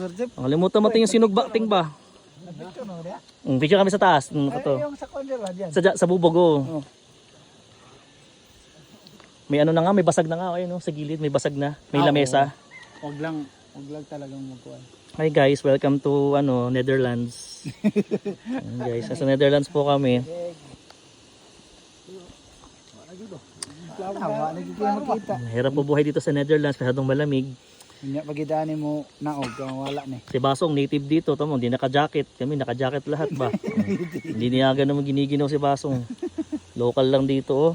Nakalimutan mo yung sinugbating ba? Picture kami sa taas. Ito. Sa bubog oh. May ano na nga, may basag na nga. Ayun, sa gilid may basag na. May lamesa. Wag lang talagang magkuhan. Hi guys, welcome to Netherlands. Ayan, guys, sa Netherlands po kami. Hirap po buhay dito sa Netherlands, masyadong malamig. Hindi pagidaanin mo naog, wala ni. Si Basong native dito, tamo, hindi naka-jacket. Kami naka-jacket lahat ba? Hindi niya ganun giniginaw si Basong. Local lang dito oh.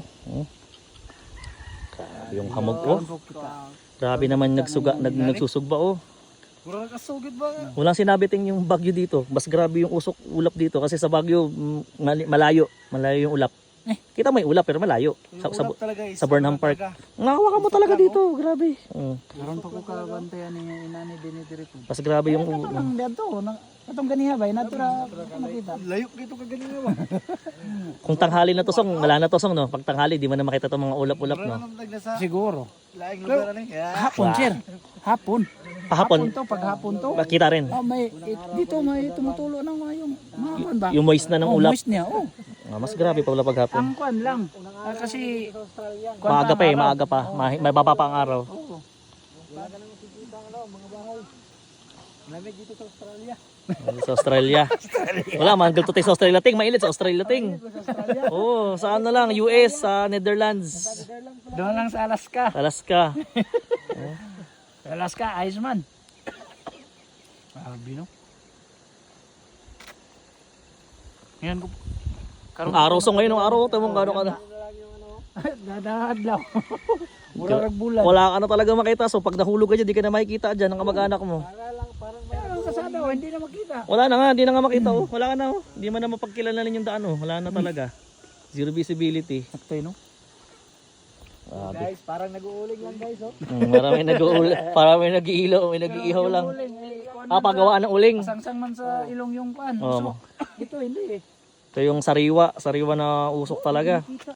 Yung hamog oh. Grabe naman nagsusugba oh. Mura kasugid ba? Walang sinabi ting yung bagyo dito. Mas grabe yung ulap dito kasi sa bagyo malayo yung ulap. Kita mo yung ulap pero malayo. Sa Burnham Park. Nakawakan mo talaga dito, grabe. Karon pa ko kabantayan ni inani dinidiri ko. Mas grabe yung Ang dito, katong ganiha ba, natura makita. Layo dito ka ganiha ba? Kung tanghali na to song, wala na to song no. Pag tanghali di mo na makita tong mga ulap-ulap no. Siguro. Laing lugar ni. Hapon sir. Hapon. Hapon to, pag hapon to. Makita rin. May dito may tumutulo ng yung mga ba? Yung moist na ng ulap. Moist niya, oh. Mas grabe pa wala paghapon. Ang kwan lang. Kasi Maaga pa. May baba pa ang araw. Lamig dito sa Australia. Sa Australia. Wala man galto tayo sa Australia ting, mainit sa Australia ting. Oh, saan na lang US, sa Netherlands. Doon lang sa Alaska. Alaska. Alaska, Iceman. Grabe no. Ngayon ko. Ang araw so ngayon, ang araw tamong gano ka na. Dadahadlaw. Mura rag bulan. Wala ka na talaga makita. So pag nahulog ka dyan, di ka na makikita dyan ang kamag-anak mo. Pero kasada, hindi na makita. Wala na nga, hindi na nga makita oh. Wala ka na oh. Hindi mo na mapagkilalanin yung daan oh. Wala na talaga. Zero visibility. Sakto no. Guys, parang nag-uuling lang guys oh. Marami parang may nag-iilaw, may nag-iihaw lang. Pagawaan ng uling. Sangsang man sa ilong yung pan. Oo. Ito hindi eh. Ito yung sariwa na usok talaga.